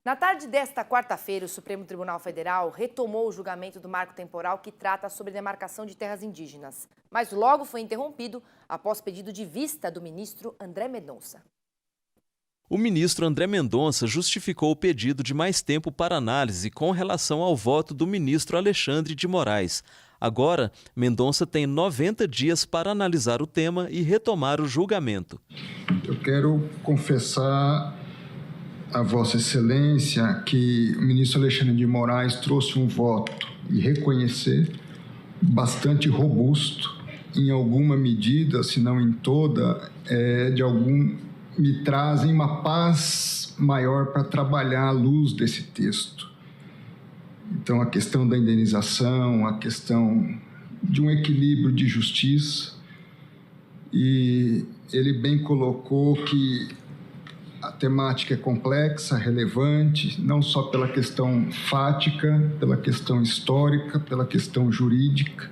Na tarde desta quarta-feira, o Supremo Tribunal Federal retomou o julgamento do marco temporal que trata sobre demarcação de terras indígenas, mas logo foi interrompido após pedido de vista do ministro André Mendonça. O ministro André Mendonça justificou o pedido de mais tempo para análise com relação ao voto do ministro Alexandre de Moraes. Agora, Mendonça tem 90 dias para analisar o tema e retomar o julgamento. Eu quero confessar a Vossa Excelência que o ministro Alexandre de Moraes trouxe um voto e reconhecer bastante robusto, em alguma medida, se não em toda, me trazem uma paz maior para trabalhar à luz desse texto. Então, a questão da indenização, a questão de um equilíbrio de justiça, e ele bem colocou que a temática é complexa, relevante, não só pela questão fática, pela questão histórica, pela questão jurídica,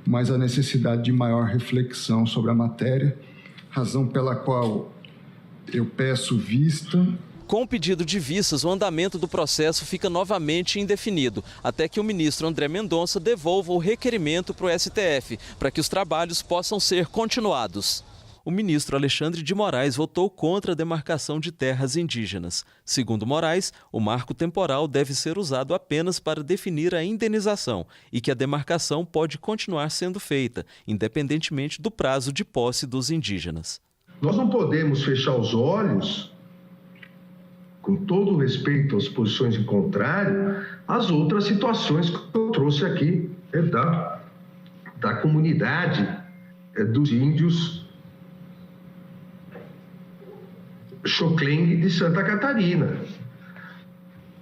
mas a necessidade de maior reflexão sobre a matéria, razão pela qual eu peço vista. Com o pedido de vistas, o andamento do processo fica novamente indefinido, até que o ministro André Mendonça devolva o requerimento para o STF, para que os trabalhos possam ser continuados. O ministro Alexandre de Moraes votou contra a demarcação de terras indígenas. Segundo Moraes, o marco temporal deve ser usado apenas para definir a indenização e que a demarcação pode continuar sendo feita, independentemente do prazo de posse dos indígenas. Nós não podemos fechar os olhos, com todo o respeito às posições em contrário, às outras situações que eu trouxe aqui da comunidade dos índios Xoclengue de Santa Catarina.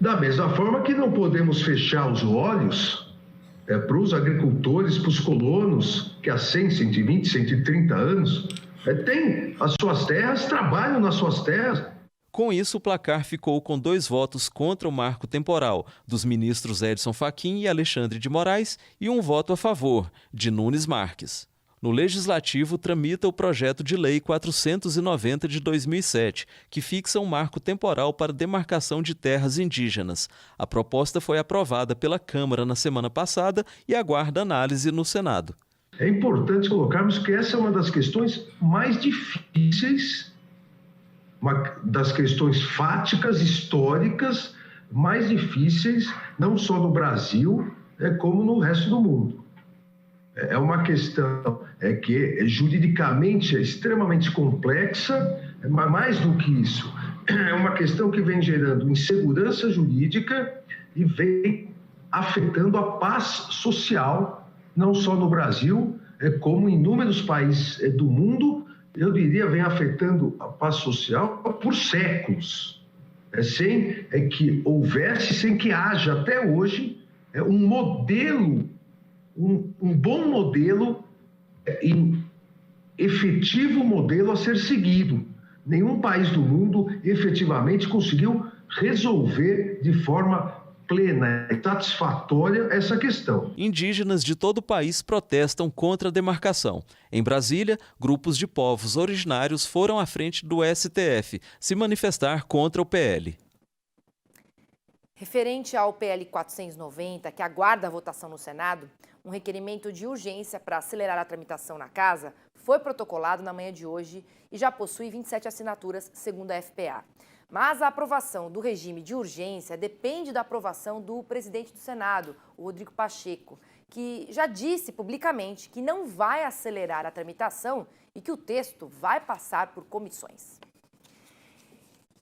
Da mesma forma que não podemos fechar os olhos para os agricultores, para os colonos, que há 100, 120, 130 anos têm as suas terras, trabalham nas suas terras. Com isso, o placar ficou com 2 votos contra o marco temporal, dos ministros Edson Fachin e Alexandre de Moraes, e 1 voto a favor, de Nunes Marques. No Legislativo, tramita o projeto de lei 490 de 2007, que fixa um marco temporal para demarcação de terras indígenas. A proposta foi aprovada pela Câmara na semana passada e aguarda análise no Senado. É importante colocarmos que essa é uma das questões mais difíceis, das questões fáticas, históricas, mais difíceis, não só no Brasil, como no resto do mundo. É uma questão que juridicamente é extremamente complexa, mas mais do que isso, é uma questão que vem gerando insegurança jurídica e vem afetando a paz social, não só no Brasil, como em inúmeros países do mundo. Eu diria, vem afetando a paz social por séculos, sem que houvesse, sem que haja até hoje um modelo, um bom modelo, efetivo modelo a ser seguido. Nenhum país do mundo efetivamente conseguiu resolver de forma plena e satisfatória essa questão. Indígenas de todo o país protestam contra a demarcação. Em Brasília, grupos de povos originários foram à frente do STF se manifestar contra o PL. Referente ao PL 490, que aguarda a votação no Senado, um requerimento de urgência para acelerar a tramitação na Casa foi protocolado na manhã de hoje e já possui 27 assinaturas, segundo a FPA. Mas a aprovação do regime de urgência depende da aprovação do presidente do Senado, o Rodrigo Pacheco, que já disse publicamente que não vai acelerar a tramitação e que o texto vai passar por comissões.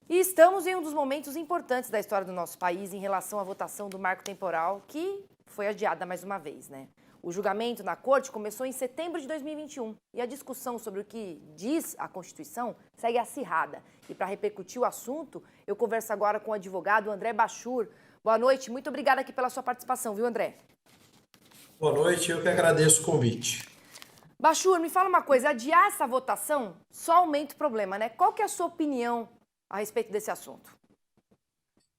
E estamos em um dos momentos importantes da história do nosso país em relação à votação do marco temporal, que foi adiada mais uma vez, né? O julgamento na Corte começou em setembro de 2021 e a discussão sobre o que diz a Constituição segue acirrada. E para repercutir o assunto, eu converso agora com o advogado André Bachur. Boa noite, muito obrigada aqui pela sua participação, viu, André? Boa noite, eu que agradeço o convite. Bachur, me fala uma coisa, adiar essa votação só aumenta o problema, né? Qual que é a sua opinião a respeito desse assunto?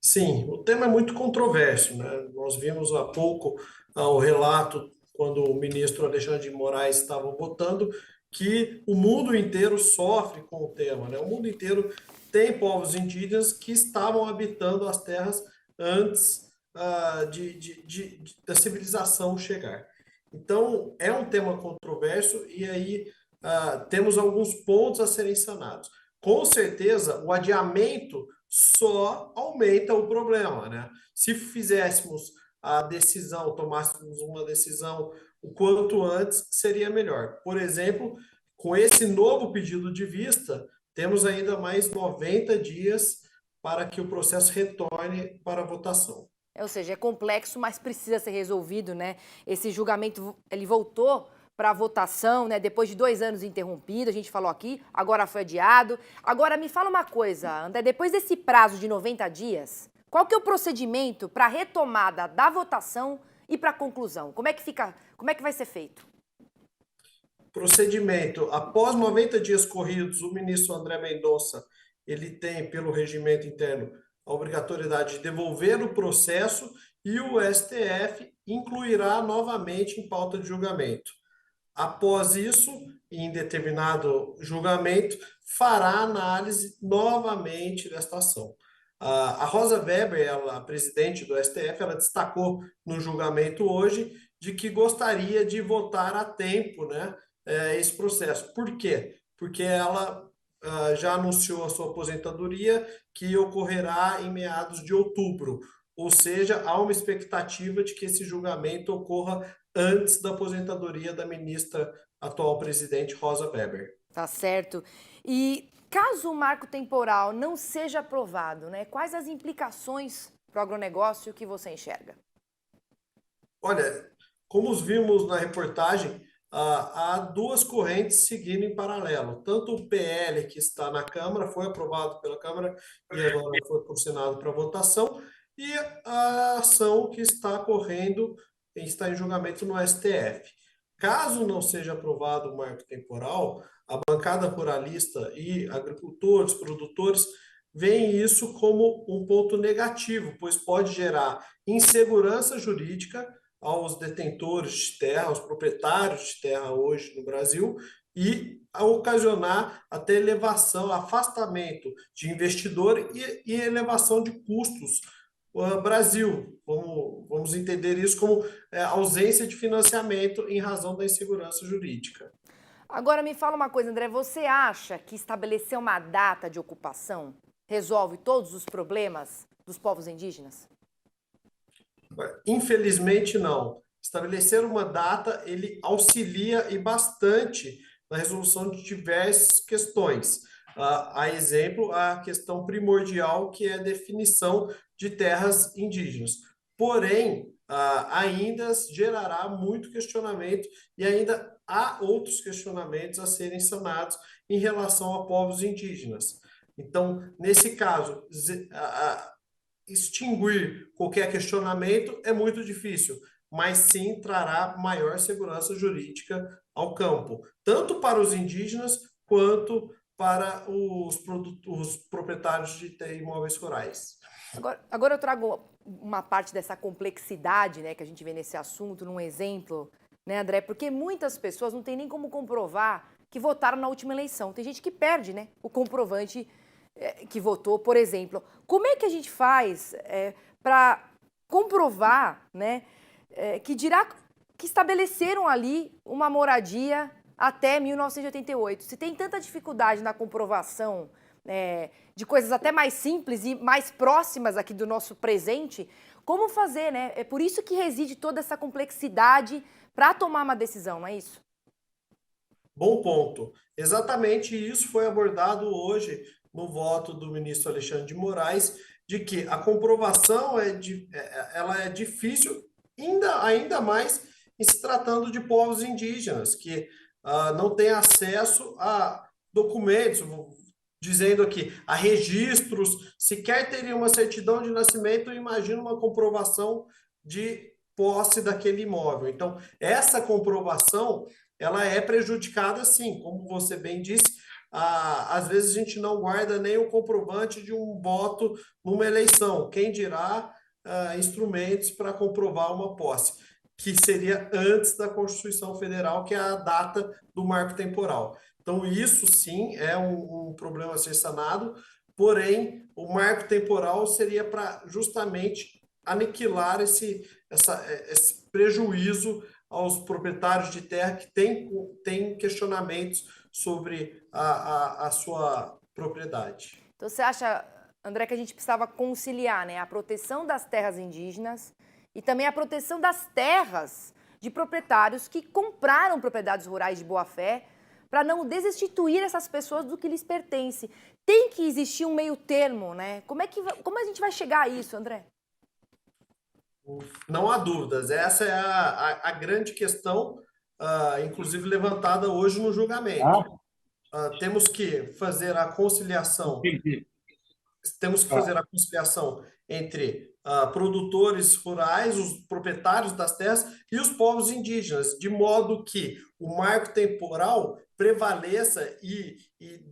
Sim, o tema é muito controverso, né? Nós vimos há pouco o relato, quando o ministro Alexandre de Moraes estava votando, que o mundo inteiro sofre com o tema, né? O mundo inteiro tem povos indígenas que estavam habitando as terras antes da civilização chegar. Então, é um tema controverso e aí temos alguns pontos a serem sanados. Com certeza, o adiamento só aumenta o problema, né? Se fizéssemos a decisão, tomássemos uma decisão o quanto antes, seria melhor. Por exemplo, com esse novo pedido de vista, temos ainda mais 90 dias para que o processo retorne para a votação. Ou seja, é complexo, mas precisa ser resolvido, né? Esse julgamento, ele voltou para a votação, né? Depois de 2 anos interrompido, a gente falou aqui, agora foi adiado. Agora, me fala uma coisa, André, depois desse prazo de 90 dias, qual que é o procedimento para a retomada da votação e para a conclusão? Como é que vai ser feito? Procedimento. Após 90 dias corridos, o ministro André Mendonça, ele tem, pelo regimento interno, a obrigatoriedade de devolver o processo e o STF incluirá novamente em pauta de julgamento. Após isso, em determinado julgamento, fará análise novamente desta ação. A Rosa Weber, ela, a presidente do STF, ela destacou no julgamento hoje de que gostaria de votar a tempo, né, esse processo. Por quê? Porque ela já anunciou a sua aposentadoria, que ocorrerá em meados de outubro. Ou seja, há uma expectativa de que esse julgamento ocorra antes da aposentadoria da ministra atual presidente Rosa Weber. Tá certo. E caso o marco temporal não seja aprovado, né, quais as implicações para o agronegócio que você enxerga? Olha, como vimos na reportagem, há 2 correntes seguindo em paralelo. Tanto o PL, que está na Câmara, foi aprovado pela Câmara e agora foi para o Senado para votação, e a ação que está correndo, está em julgamento no STF. Caso não seja aprovado o marco temporal, a bancada ruralista e agricultores, produtores, veem isso como um ponto negativo, pois pode gerar insegurança jurídica aos detentores de terra, aos proprietários de terra hoje no Brasil, e a ocasionar até elevação, afastamento de investidor e elevação de custos. Brasil, vamos entender isso como ausência de financiamento em razão da insegurança jurídica. Agora me fala uma coisa, André, você acha que estabelecer uma data de ocupação resolve todos os problemas dos povos indígenas? Infelizmente, não. Estabelecer uma data, ele auxilia e bastante na resolução de diversas questões. A exemplo, a questão primordial, que é a definição de terras indígenas. Porém, ainda gerará muito questionamento e ainda há outros questionamentos a serem sanados em relação a povos indígenas. Então, nesse caso, extinguir qualquer questionamento é muito difícil, mas sim trará maior segurança jurídica ao campo, tanto para os indígenas quanto para os proprietários de imóveis rurais. Agora eu trago uma parte dessa complexidade, né, que a gente vê nesse assunto, num exemplo, né, André? Porque muitas pessoas não têm nem como comprovar que votaram na última eleição. Tem gente que perde, né, o comprovante que votou, por exemplo. Como é que a gente faz para comprovar, né, que estabeleceram ali uma moradia até 1988? Se tem tanta dificuldade na comprovação de coisas até mais simples e mais próximas aqui do nosso presente, como fazer, né? É por isso que reside toda essa complexidade para tomar uma decisão, não é isso? Bom ponto. Exatamente isso foi abordado hoje no voto do ministro Alexandre de Moraes, de que a comprovação ela é difícil, ainda mais em se tratando de povos indígenas, que não têm acesso a documentos, dizendo aqui, a registros, sequer teria uma certidão de nascimento, imagina uma comprovação de posse daquele imóvel. Então, essa comprovação, ela é prejudicada, sim, como você bem disse, às vezes a gente não guarda nem o comprovante de um voto numa eleição, quem dirá instrumentos para comprovar uma posse. que seria antes da Constituição Federal, que é a data do marco temporal. Então, isso sim é um problema a ser sanado, porém, o marco temporal seria para justamente aniquilar esse prejuízo aos proprietários de terra que têm questionamentos sobre a sua propriedade. Então você acha, André, que a gente precisava conciliar, né, a proteção das terras indígenas e também a proteção das terras de proprietários que compraram propriedades rurais de boa-fé para não desinstituir essas pessoas do que lhes pertence. Tem que existir um meio termo, né? Como a gente vai chegar a isso, André? Não há dúvidas. Essa é a grande questão, inclusive levantada hoje no julgamento. Temos que fazer a conciliação. Temos que fazer a conciliação entre produtores rurais, os proprietários das terras e os povos indígenas, de modo que o marco temporal prevaleça e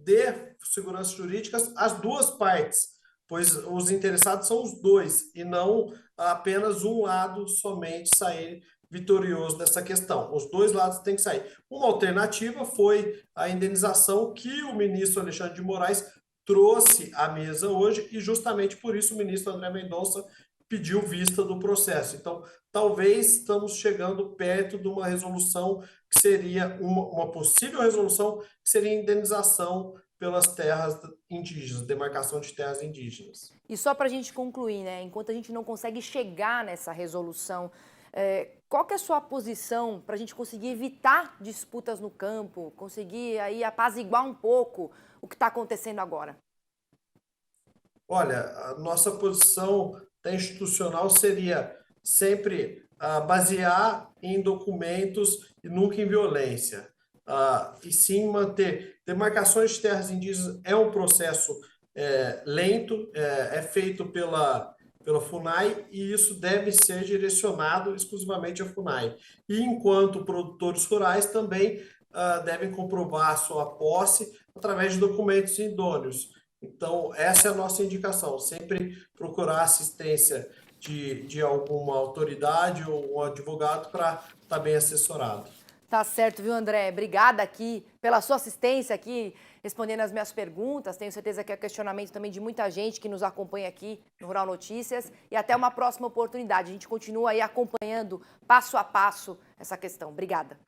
dê segurança jurídica às duas partes, pois os interessados são os dois e não apenas um lado somente sair vitorioso dessa questão. Os dois lados têm que sair. Uma alternativa foi a indenização que o ministro Alexandre de Moraes trouxe à mesa hoje e justamente por isso o ministro André Mendonça pediu vista do processo. Então, talvez estamos chegando perto de uma resolução que seria uma possível resolução que seria indenização pelas terras indígenas, demarcação de terras indígenas. E só para a gente concluir, né? Enquanto a gente não consegue chegar nessa resolução, qual que é a sua posição para a gente conseguir evitar disputas no campo, conseguir aí apaziguar um pouco o que está acontecendo agora? Olha, a nossa posição institucional seria sempre basear em documentos e nunca em violência. E sim manter demarcações de terras indígenas é um processo lento, é feito pela FUNAI e isso deve ser direcionado exclusivamente à FUNAI. E enquanto produtores rurais também devem comprovar a sua posse através de documentos idôneos. Então, essa é a nossa indicação, sempre procurar assistência de alguma autoridade ou um advogado para estar bem assessorado. Tá certo, viu, André? Obrigada aqui pela sua assistência aqui, respondendo as minhas perguntas. Tenho certeza que é questionamento também de muita gente que nos acompanha aqui no Rural Notícias. E até uma próxima oportunidade. A gente continua aí acompanhando passo a passo essa questão. Obrigada.